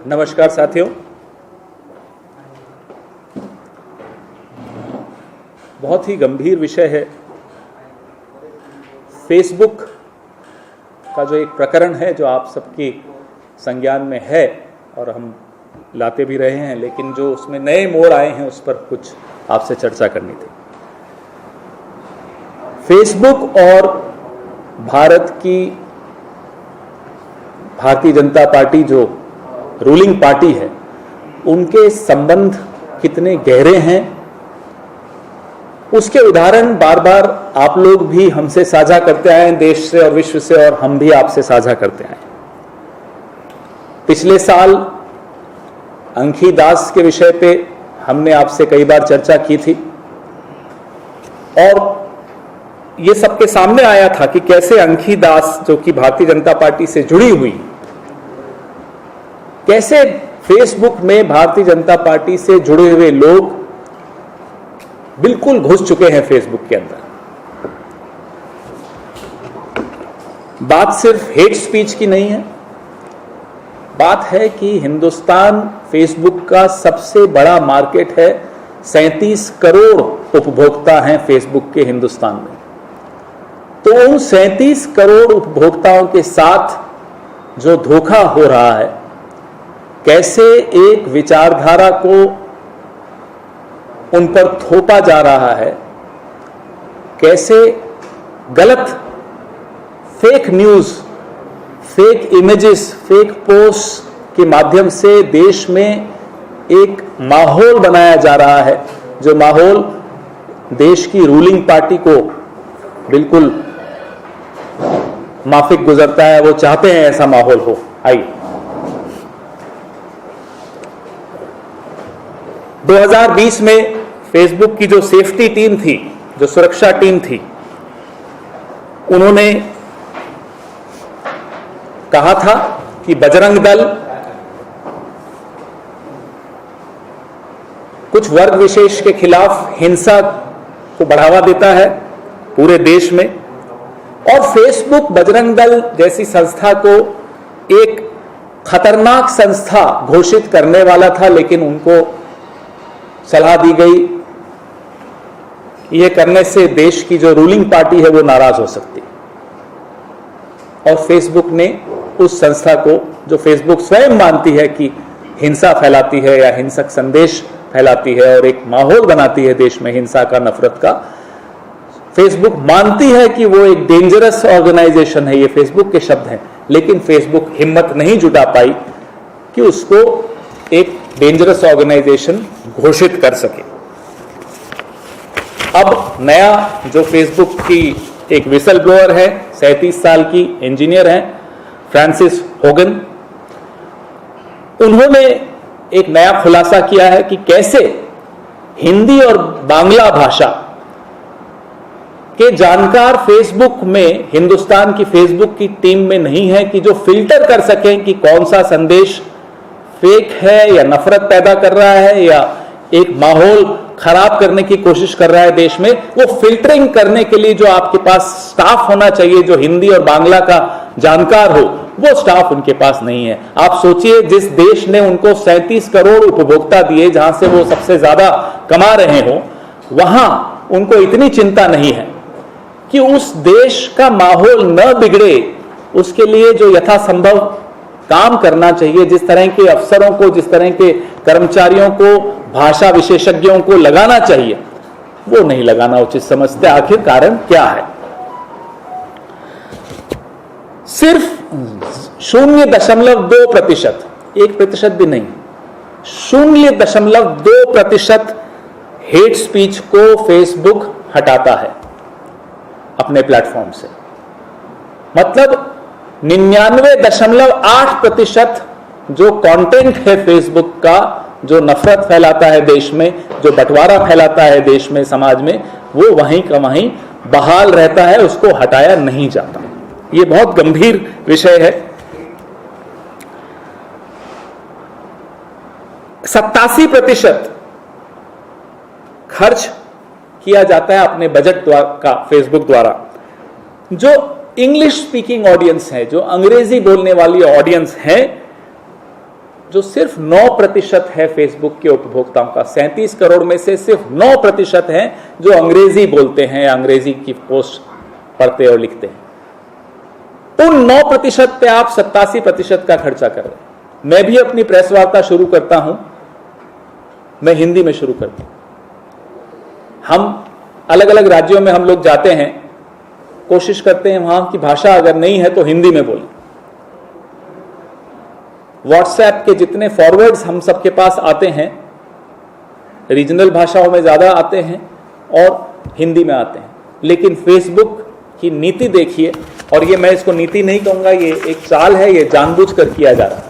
नमस्कार साथियों, बहुत ही गंभीर विषय है। फेसबुक का जो एक प्रकरण है जो आप सबकी संज्ञान में है और हम लाते भी रहे हैं, लेकिन जो उसमें नए मोड़ आए हैं उस पर कुछ आपसे चर्चा करनी थी। फेसबुक और भारतीय जनता पार्टी जो रूलिंग पार्टी है, उनके संबंध कितने गहरे हैं उसके उदाहरण बार बार आप लोग भी हमसे साझा करते आए हैं, देश से और विश्व से, और हम भी आपसे साझा करते आए। पिछले साल अंखी दास के विषय पे हमने आपसे कई बार चर्चा की थी और ये सबके सामने आया था कि कैसे अंखी दास, जो कि भारतीय जनता पार्टी से जुड़ी हुई, कैसे फेसबुक में भारतीय जनता पार्टी से जुड़े हुए लोग बिल्कुल घुस चुके हैं फेसबुक के अंदर। बात सिर्फ हेट स्पीच की नहीं है, बात है कि हिंदुस्तान फेसबुक का सबसे बड़ा मार्केट है। 37 करोड़ उपभोक्ता हैं फेसबुक के हिंदुस्तान में। तो उन 37 करोड़ उपभोक्ताओं के साथ जो धोखा हो रहा है, कैसे एक विचारधारा को उन पर थोपा जा रहा है, कैसे गलत fake news, fake images, fake post के माध्यम से देश में एक माहौल बनाया जा रहा है, जो माहौल देश की रूलिंग पार्टी को बिल्कुल माफिक गुजरता है। वो चाहते हैं ऐसा माहौल हो। आइए 2020 में फेसबुक की जो सेफ्टी टीम थी, जो सुरक्षा टीम थी, उन्होंने कहा था कि बजरंग दल कुछ वर्ग विशेष के खिलाफ हिंसा को बढ़ावा देता है पूरे देश में, और फेसबुक बजरंग दल जैसी संस्था को एक खतरनाक संस्था घोषित करने वाला था, लेकिन उनको सलाह दी गई यह करने से देश की जो रूलिंग पार्टी है वो नाराज हो सकती, और फेसबुक ने उस संस्था को, जो फेसबुक स्वयं मानती है कि हिंसा फैलाती है या हिंसक संदेश फैलाती है और एक माहौल बनाती है देश में हिंसा का, नफरत का, फेसबुक मानती है कि वो एक डेंजरस ऑर्गेनाइजेशन है। ये फेसबुक के शब्द हैं, लेकिन फेसबुक हिम्मत नहीं जुटा पाई कि उसको एक डेंजरस ऑर्गेनाइजेशन घोषित कर सके। अब नया जो फेसबुक की एक विसल ब्लोअर है, 37 साल की इंजीनियर हैं, फ्रांसिस होगन, उन्होंने एक नया खुलासा किया है कि कैसे हिंदी और बांग्ला भाषा के जानकार फेसबुक में, हिंदुस्तान की फेसबुक की टीम में नहीं है कि जो फिल्टर कर सकें कि कौन सा संदेश फेक है या नफरत पैदा कर रहा है या एक माहौल खराब करने की कोशिश कर रहा है देश में। वो फिल्टरिंग करने के लिए जो आपके पास स्टाफ होना चाहिए, जो हिंदी और बांग्ला का जानकार हो, वो स्टाफ उनके पास नहीं है। आप सोचिए, जिस देश ने उनको 37 करोड़ उपभोक्ता दिए, जहां से वो सबसे ज्यादा कमा रहे हो, वहां उनको इतनी चिंता नहीं है कि उस देश का माहौल न बिगड़े, उसके लिए जो यथासंभव काम करना चाहिए, जिस तरह के अफसरों को, जिस तरह के कर्मचारियों को, भाषा विशेषज्ञों को लगाना चाहिए, वो नहीं लगाना उचित समझते। आखिर कारण क्या है? सिर्फ 0.2%, 1% भी नहीं, 0.2% हेट स्पीच को फेसबुक हटाता है अपने प्लेटफॉर्म से। मतलब 99.8% जो कंटेंट है फेसबुक का, जो नफरत फैलाता है देश में, जो बंटवारा फैलाता है देश में, समाज में, वो वहीं का वहीं बहाल रहता है, उसको हटाया नहीं जाता। ये बहुत गंभीर विषय है। 87% खर्च किया जाता है अपने बजट का फेसबुक द्वारा, जो इंग्लिश स्पीकिंग ऑडियंस है, जो अंग्रेजी बोलने वाली ऑडियंस है, जो सिर्फ 9% है फेसबुक के उपभोक्ताओं का। 37 करोड़ में से सिर्फ 9% हैं जो अंग्रेजी बोलते हैं, अंग्रेजी की पोस्ट पढ़ते और लिखते हैं। उन 9% पे आप 87% का खर्चा कर रहे हैं। मैं भी अपनी प्रेस वार्ता शुरू करता हूं, मैं हिंदी में शुरू करता हूं। हम अलग अलग राज्यों में हम लोग जाते हैं, कोशिश करते हैं वहां की भाषा अगर नहीं है तो हिंदी में बोलें। व्हाट्सएप के जितने फॉरवर्ड्स हम सबके पास आते हैं, रीजनल भाषाओं में ज्यादा आते हैं और हिंदी में आते हैं। लेकिन फेसबुक की नीति देखिए, और ये मैं इसको नीति नहीं कहूंगा, ये एक चाल है, ये जानबूझकर किया जा रहा है।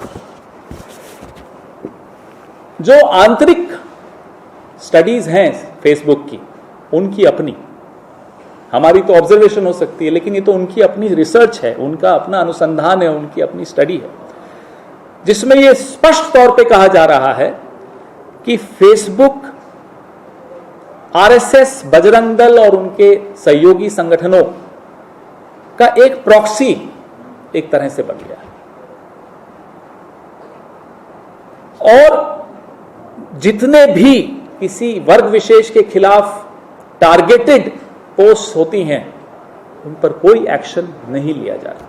जो आंतरिक स्टडीज हैं फेसबुक की, उनकी अपनी, हमारी तो ऑब्जर्वेशन हो सकती है, लेकिन ये तो उनकी अपनी रिसर्च है, उनका अपना अनुसंधान है, उनकी अपनी स्टडी है, जिसमें यह स्पष्ट तौर पे कहा जा रहा है कि फेसबुक आरएसएस, बजरंग दल और उनके सहयोगी संगठनों का एक प्रॉक्सी एक तरह से बन गया है। और जितने भी किसी वर्ग विशेष के खिलाफ टारगेटेड पोस्ट होती हैं, उन पर कोई एक्शन नहीं लिया जा रहा।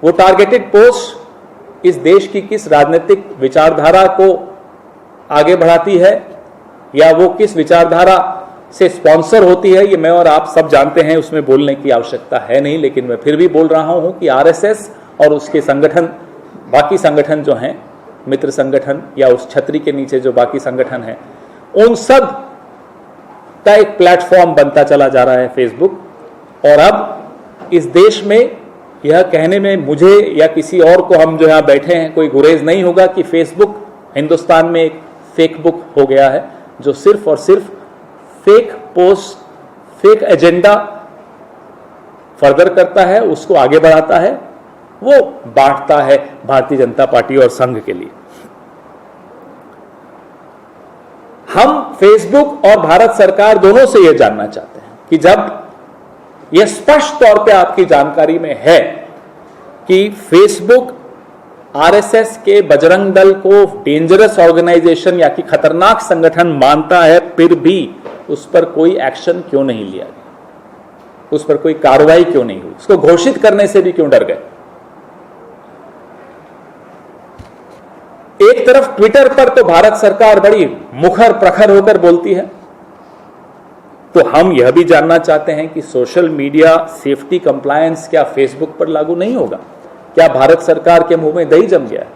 वो टारगेटेड पोस्ट इस देश की किस राजनीतिक विचारधारा को आगे बढ़ाती है या वो किस विचारधारा से स्पॉन्सर होती है, ये मैं और आप सब जानते हैं, उसमें बोलने की आवश्यकता है नहीं। लेकिन मैं फिर भी बोल रहा हूं कि आरएसएस और उसके संगठन, बाकी संगठन जो हैं, मित्र संगठन या उस छतरी के नीचे जो बाकी संगठन हैं, उन सब का एक प्लेटफॉर्म बनता चला जा रहा है फेसबुक। और अब इस देश में यह कहने में मुझे या किसी और को, हम जो यहां बैठे हैं, कोई गुरेज नहीं होगा कि फेसबुक हिंदुस्तान में एक फेक बुक हो गया है, जो सिर्फ और सिर्फ fake post, fake agenda further करता है, उसको आगे बढ़ाता है, वो बांटता है भारतीय जनता पार्टी और संघ के लिए। हम फेसबुक और भारत सरकार दोनों से यह जानना चाहते हैं कि जब यह स्पष्ट तौर पे आपकी जानकारी में है कि फेसबुक आरएसएस के बजरंग दल को डेंजरस ऑर्गेनाइजेशन या कि खतरनाक संगठन मानता है, फिर भी उस पर कोई एक्शन क्यों नहीं लिया गया, उस पर कोई कार्रवाई क्यों नहीं हुई, उसको घोषित करने से भी क्यों डर गए। एक तरफ ट्विटर पर तो भारत सरकार बड़ी मुखर प्रखर होकर बोलती है, तो हम यह भी जानना चाहते हैं कि सोशल मीडिया सेफ्टी कंप्लायंस क्या फेसबुक पर लागू नहीं होगा? क्या भारत सरकार के मुंह में दही जम गया है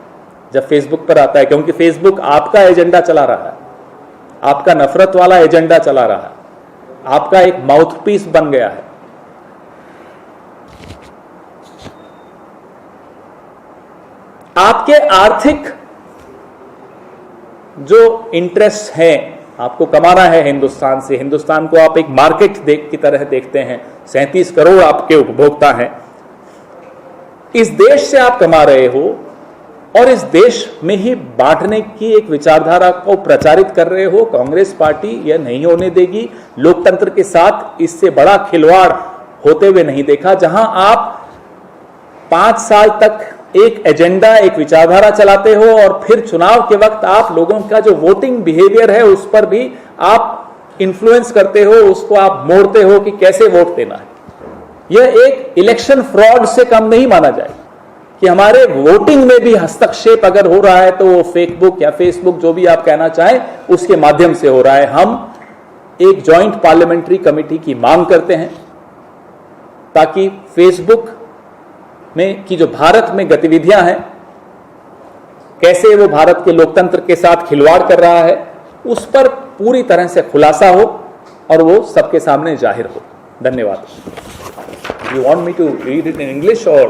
जब फेसबुक पर आता है? क्योंकि फेसबुक आपका एजेंडा चला रहा है, आपका नफरत वाला एजेंडा चला रहा है, आपका एक माउथपीस बन गया है। आपके आर्थिक जो इंटरेस्ट हैं, आपको कमाना है हिंदुस्तान से, हिंदुस्तान को आप एक मार्केट की तरह देखते हैं, 37 करोड़ आपके उपभोक्ता हैं, इस देश से आप कमा रहे हो और इस देश में ही बांटने की एक विचारधारा को प्रचारित कर रहे हो। कांग्रेस पार्टी यह नहीं होने देगी। लोकतंत्र के साथ इससे बड़ा खिलवाड़ होते हुए नहीं देखा। जहां आप 5 साल तक एक एजेंडा, एक विचारधारा चलाते हो और फिर चुनाव के वक्त आप लोगों का जो वोटिंग बिहेवियर है उस पर भी आप इन्फ्लुएंस करते हो, उसको आप मोड़ते हो कि कैसे वोट देना है। यह एक इलेक्शन फ्रॉड से कम नहीं माना जाएगा कि हमारे वोटिंग में भी हस्तक्षेप अगर हो रहा है तो वो फेसबुक या फेसबुक जो भी आप कहना चाहें उसके माध्यम से हो रहा है। हम एक जॉइंट पार्लियामेंट्री कमेटी की मांग करते हैं ताकि फेसबुक में की जो भारत में गतिविधियां हैं, कैसे वो भारत के लोकतंत्र के साथ खिलवाड़ कर रहा है, उस पर पूरी तरह से खुलासा हो और वो सबके सामने जाहिर हो। धन्यवाद। You want me to read it in English or